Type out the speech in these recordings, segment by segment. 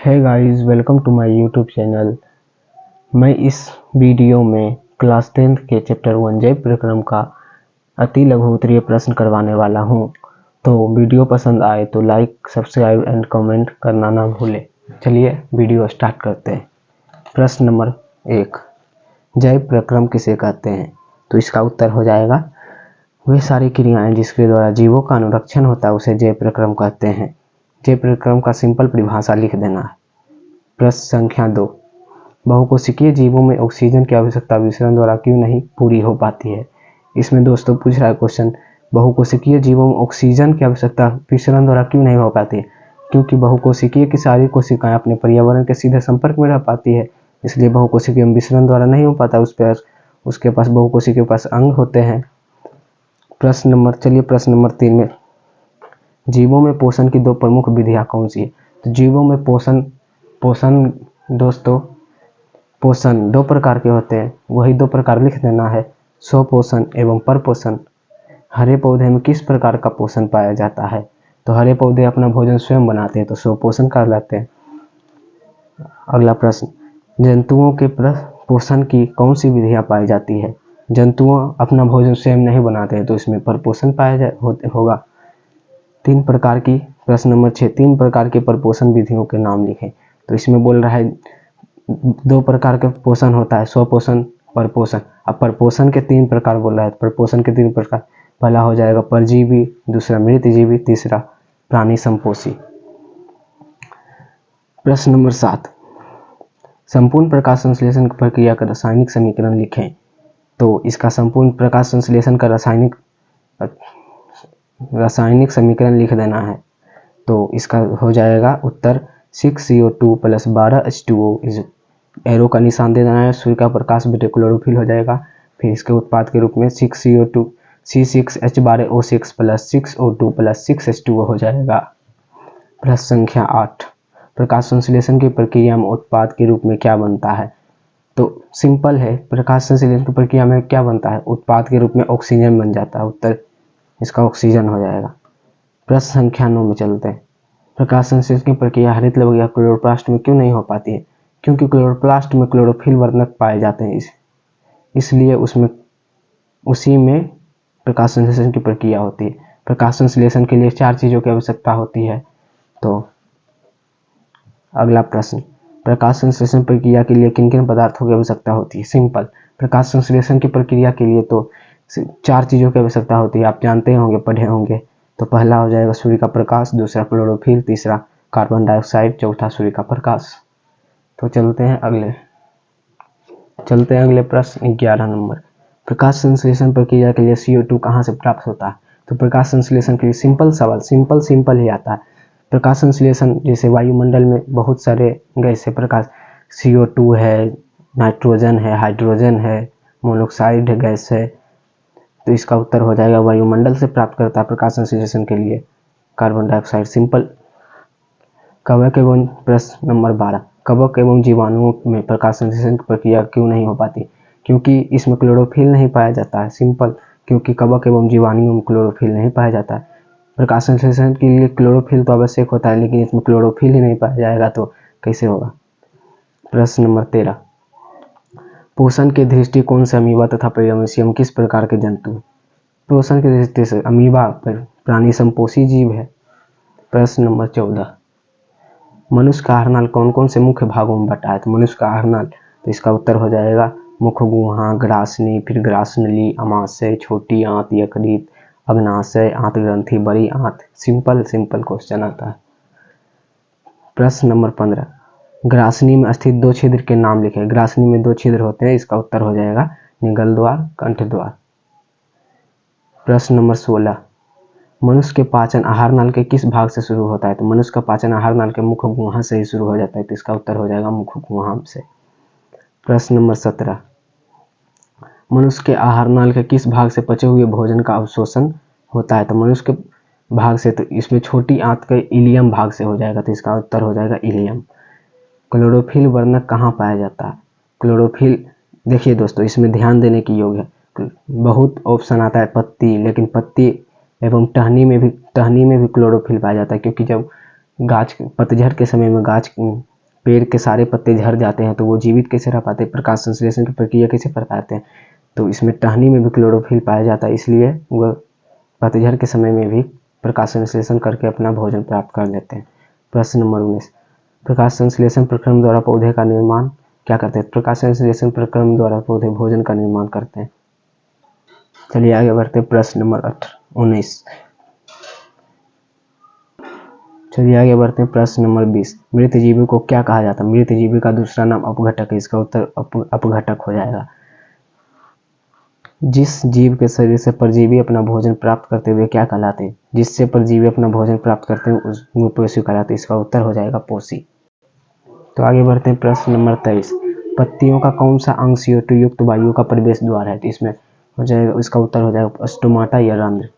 है guys, welcome to my YouTube channel. मैं इस वीडियो में क्लास 10th के चैप्टर 1 जैव प्रक्रम का अति लघु उत्तरीय प्रश्न करवाने वाला हूं। तो वीडियो पसंद आए तो लाइक, सब्सक्राइब एंड कमेंट करना ना भूलें। चलिए वीडियो स्टार्ट करते हैं। प्रश्न नंबर 1, जैव प्रक्रम किसे कहते हैं? तो इसका उत्तर हो जाएगा वे सारी क्रियाएं जिसके द्वारा जीवों का अनुरक्षण होता है उसे जैव प्रक्रम कहते हैं। जैव प्रक्रम का सिंपल परिभाषा लिख देना है। प्रश्न संख्या 2, बहुकोशिकीय जीवों में ऑक्सीजन की आवश्यकता विसरण द्वारा क्यों नहीं पूरी हो पाती है? इसमें दोस्तों पूछ रहा है क्वेश्चन, बहुकोशिकीय जीवों में ऑक्सीजन की आवश्यकता विसरण द्वारा क्यों नहीं हो पाती है? क्योंकि बहुकोशिकीय की सारी कोशिकाएं अपने पर्यावरण के सीधे संपर्क में रह पाती है, इसलिए बहुकोशिकीय में विसरण द्वारा नहीं हो पाता। उसके पास बहुकोशिकीय के पास अंग होते हैं। प्रश्न नंबर 3 में, जीवों में पोषण की दो प्रमुख विधियां कौन सी है? तो जीवों में पोषण दोस्तों पोषण दो प्रकार के होते हैं, वही दो प्रकार लिख देना है, स्वपोषण एवं परपोषण। हरे पौधे में किस प्रकार का पोषण पाया जाता है? तो हरे पौधे अपना भोजन स्वयं बनाते हैं तो स्वपोषण कहलाते हैं। अगला प्रश्न, जंतुओं के पोषण की कौन सी विधियां पाई जाती है? जंतुओं अपना भोजन स्वयं नहीं बनाते हैं तो इसमें परपोषण पाया होगा। प्रश्न नंबर 6, 3 प्रकार के परपोषण विधियों के नाम लिखें। तो इसमें बोल रहा है दो प्रकार का पोषण होता है, स्वपोषण, परपोषण। अब परपोषण के 3 प्रकार बोल रहा है। परपोषण के 3 प्रकार, पहला हो जाएगा परजीवी, दूसरा मृतजीवी, तीसरा प्राणी संपोषी। प्रश्न नंबर 7, संपूर्ण प्रकाश संश्लेषण की प्रक्रिया का रासायनिक समीकरण लिखें। तो इसका संपूर्ण प्रकाश संश्लेषण का रासायनिक समीकरण लिख देना है। तो इसका हो जाएगा उत्तर 6CO2 + 12H2O इज, एरो का निशान दे देना है, सूर्य का प्रकाश बटे क्लोरोफिल हो जाएगा। फिर इसके उत्पाद के रूप में 6CO2 C6H12O6 + 6O2 + 6H2O हो जाएगा। प्रश्न संख्या 8, प्रकाश संश्लेषण की प्रक्रिया में उत्पाद के रूप में क्या बनता है? तो सिंपल है, प्रकाश संश्लेषण की प्रक्रिया में क्या बनता है? उत्पाद के रूप में ऑक्सीजन बन जाता है। उत्तर इसका ऑक्सीजन हो जाएगा। प्रश्न संख्या 9 में चलते हैं। प्रकाश संश्लेषण की प्रक्रिया हरित लवण या क्लोरोप्लास्ट में क्यों नहीं हो पाती है? क्योंकि क्लोरोप्लास्ट में क्लोरोफिल वर्णक पाए जाते हैं, इसलिए उसी में प्रकाश संश्लेषण की प्रक्रिया होती है। प्रकाश संश्लेषण के लिए 4 चीजों की आवश्यकता होती है। तो अगला प्रश्न, प्रकाश संश्लेषण प्रक्रिया के लिए किन किन पदार्थों की आवश्यकता होती है? सिंपल, प्रकाश संश्लेषण की प्रक्रिया के लिए तो 4 चीजों की आवश्यकता होती है, आप जानते होंगे, पढ़े होंगे। तो पहला हो जाएगा सूर्य का प्रकाश, दूसरा क्लोरोफिल, तीसरा कार्बन डाइऑक्साइड, चौथा सूर्य का प्रकाश। तो चलते हैं अगले प्रश्न 11 नंबर, प्रकाश संश्लेषण प्रक्रिया के लिए CO2 कहाँ से प्राप्त होता है? तो प्रकाश संश्लेषण के लिए सिंपल सवाल, सिंपल ही आता है। प्रकाश संश्लेषण जैसे वायुमंडल में बहुत सारे गैस है, प्रकाश CO2 है, नाइट्रोजन है, हाइड्रोजन है, मोनोऑक्साइड गैस है, तो इसका उत्तर हो जाएगा वायुमंडल से प्राप्त करता है प्रकाश संश्लेषण के लिए कार्बन डाइऑक्साइड। सिंपल। कवक एवं प्रश्न नंबर 12, कवक एवं जीवाणुओं में प्रकाश संश्लेषण की प्रक्रिया क्यों नहीं हो पाती? क्योंकि इसमें क्लोरोफिल नहीं पाया जाता है। सिंपल, क्योंकि कवक एवं जीवाणुओं में क्लोरोफिल नहीं पाया जाता है। प्रकाश संश्लेषण के लिए क्लोरोफिल तो आवश्यक होता है, लेकिन इसमें क्लोरोफिल ही नहीं पाया जाएगा तो कैसे होगा? प्रश्न नंबर 13, पोषण के दृष्टिकोण से अमीबा तथा पेरामीशियम किस प्रकार के जंतु हैं? पोषण की दृष्टि से अमीबा प्राणी संपोषी जीव है। प्रश्न नंबर 14, मनुष्य का आहारनाल कौन कौन से मुख्य भागों में बटा है? तो मनुष्य का आहारनाल, तो इसका उत्तर हो जाएगा मुख गुहा, ग्रासनी, फिर ग्रासनली, अमाशय, छोटी आंत, यकृत, अग्नाशय, आंत ग्रंथि, बड़ी आंत। सिंपल क्वेश्चन आता है। प्रश्न नंबर 15, ग्रासनी में स्थित 2 छिद्र के नाम लिखें। ग्रासनी में 2 छिद्र होते हैं, इसका उत्तर हो जाएगा निगल द्वार, कंठ द्वार। प्रश्न नंबर 16, मनुष्य के पाचन आहार नाल के किस भाग से शुरू होता है? तो मनुष्य का पाचन आहार नाल के मुख गुहा से ही शुरू हो जाता है, तो इसका उत्तर हो जाएगा मुख गुहा से। प्रश्न नंबर 17, मनुष्य के आहार नाल के किस भाग से पचे हुए भोजन का अवशोषण होता है? तो मनुष्य के भाग से, तो इसमें छोटी आंत के इलियम भाग से हो जाएगा, तो इसका उत्तर हो जाएगा इलियम। क्लोरोफिल वर्णक कहाँ पाया जाता है? क्लोरोफिल, देखिए दोस्तों, इसमें ध्यान देने की योग्य है। बहुत ऑप्शन आता है पत्ती, लेकिन पत्ती एवं टहनी में भी क्लोरोफिल पाया जाता है, क्योंकि जब गाछ पतझड़ के समय में गाछ पेड़ के सारे पत्ते झड़ जाते हैं तो वो जीवित कैसे रह पाते हैं, प्रकाश संश्लेषण की प्रक्रिया कैसे कर पाते हैं। तो इसमें टहनी में भी क्लोरोफिल पाया जाता है, इसलिए वह पतझड़ के समय में भी प्रकाश संश्लेषण करके अपना भोजन प्राप्त कर लेते हैं। प्रश्न नंबर 19, प्रकाश संश्लेषण प्रक्रम द्वारा पौधे का निर्माण क्या करते हैं। प्रकाश संश्लेषण प्रक्रम द्वारा पौधे भोजन का निर्माण करते हैं। चलिए आगे बढ़ते हैं। प्रश्न नंबर 19, चलिए आगे बढ़ते हैं। प्रश्न नंबर 20, मृत जीवी को क्या कहा जाता है। मृत जीवी का दूसरा नाम अपघटक है, इसका उत्तर अपघटक हो जाएगा। जिस जीव के शरीर से परजीवी अपना भोजन प्राप्त करते हुए क्या कहलाते हैं। जिससे परजीवी अपना भोजन प्राप्त करते हैं वो पोषी कहलाते हैं, इसका उत्तर हो जाएगा पोषी। तो आगे बढ़ते हैं। प्रश्न नंबर 23, पत्तियों का कौन सा अंग CO2 युक्त वायु का प्रवेश द्वार है। तो इसमें हो जाएगा, इसका उत्तर हो जाएगा स्टोमाटा या रंध्र।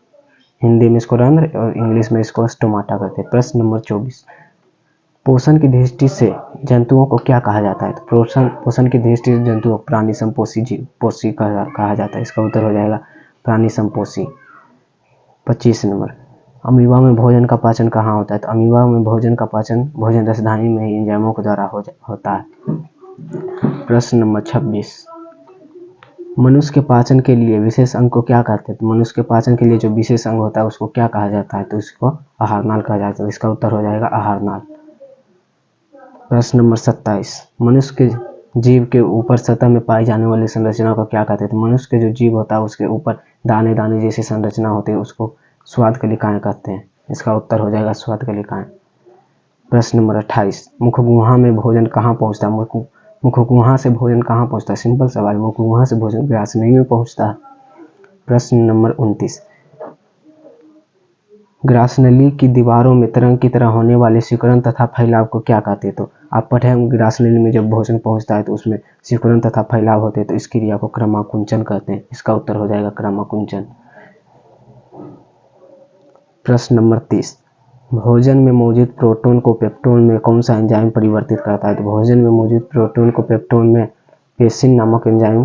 हिंदी में इसको रंध्र और इंग्लिश में इसको स्टोमाटा कहते हैं। प्रश्न नंबर 24, पोषण की दृष्टि से जंतुओं को क्या कहा जाता है। तो पोषण की दृष्टि से जंतुओं को प्राणी संपोषी जीव पोषी कहा जाता है, इसका उत्तर हो जाएगा प्राणी संपोषी। 25 नंबर, अमीबा में भोजन का पाचन कहाँ होता है। तो अमीबा में भोजन का पाचन भोजन रसधानी में ही एंजाइमों के द्वारा होता है। प्रश्न नंबर 26, मनुष्य के पाचन के लिए विशेष अंग को क्या कहते हैं। तो मनुष्य के पाचन के लिए जो विशेष अंग होता है उसको क्या कहा जाता है। तो इसको आहारनाल कहा जाता है, इसका उत्तर हो जाएगा आहारनाल। प्रश्न नंबर 27, मनुष्य के जीव के ऊपर सतह में पाई जाने वाली संरचना को क्या कहते हैं। तो मनुष्य के जो जीव होता है उसके ऊपर दाने दाने जैसी संरचना होती है उसको स्वाद कलिकाएं कहते हैं, इसका उत्तर हो जाएगा स्वाद कलिकाएं। प्रश्न नंबर 28, मुखगुहा में भोजन कहाँ पहुँचता है। मुखगुहा से भोजन कहाँ पहुँचता है। सिंपल सवाल, मुखगुहा से भोजन ग्रासनली में पहुँचता है। प्रश्न नंबर 29, ग्रासनली की दीवारों में तरंग की तरह होने वाले सिकुड़न तथा फैलाव को क्या कहते हैं। तो आप पढ़े होंगे ग्रासनली में जब भोजन पहुंचता है तो उसमें सिकुड़न तथा फैलाव होते हैं, तो इस क्रिया को क्रमाकुंचन कहते हैं, इसका उत्तर हो जाएगा क्रमाकुंचन। प्रश्न नंबर 30, भोजन में मौजूद प्रोटोन को पेप्टोन में कौन सा एंजाइम परिवर्तित करता है। तो भोजन में मौजूद प्रोटोन को पेप्टोन में पेसिन नामक एंजाइम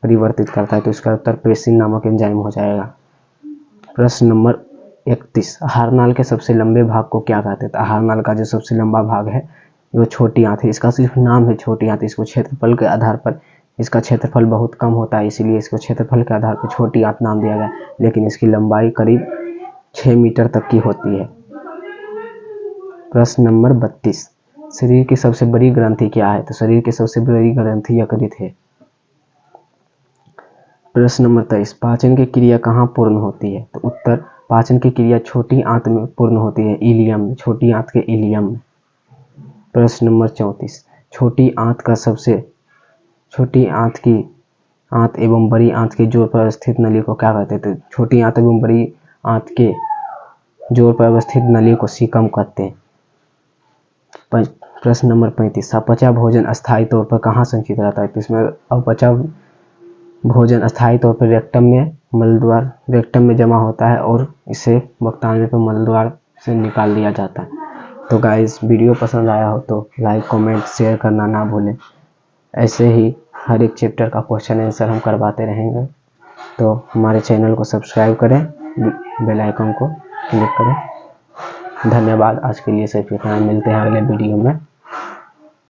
परिवर्तित करता है, तो इसका उत्तर पेसिन नामक एंजाइम हो जाएगा। प्रश्न नंबर 31, आहारनाल के सबसे लंबे भाग को क्या कहते हैं। तो आहारनाल का जो सबसे लंबा भाग है वो छोटी आंत है, इसका सिर्फ नाम है छोटी आंत। इसको क्षेत्रफल के आधार पर, इसका क्षेत्रफल बहुत कम होता है इसीलिए इसको क्षेत्रफल के आधार पर छोटी आंत नाम दिया गया, लेकिन इसकी लंबाई करीब 6 मीटर तक की होती है। प्रश्न नंबर 32, शरीर की सबसे बड़ी ग्रंथि क्या है। तो शरीर की सबसे बड़ी ग्रंथि यकृत है। प्रश्न नंबर 23, पाचन की क्रिया कहाँ पूर्ण होती है। तो उत्तर, पाचन की क्रिया छोटी आंत में पूर्ण होती है, इलियम में, छोटी आंत के इलियम में। प्रश्न नंबर 34, छोटी आंत की आंत एवं बड़ी आंत के जोड़ पर स्थित नली को क्या कहते हैं। तो छोटी आंत एवं बड़ी आंत के जोड़ पर अवस्थित नली को सीकम कहते हैं। प्रश्न नंबर 35, अपचा भोजन अस्थायी तौर पर कहाँ संचित रहता है। तो इसमें अपचा भोजन अस्थायी तौर पर रेक्टम में जमा होता है और इसे बक्ताने पर मलद्वार से निकाल दिया जाता है। तो गाइस, वीडियो पसंद आया हो तो लाइक कमेंट शेयर करना ना भूलें। ऐसे ही हर एक चैप्टर का क्वेश्चन आंसर हम करवाते रहेंगे, तो हमारे चैनल को सब्सक्राइब करें, बेल आइकन को क्लिक करें। धन्यवाद। आज के लिए सिर्फ इतना, मिलते हैं अगले वीडियो में।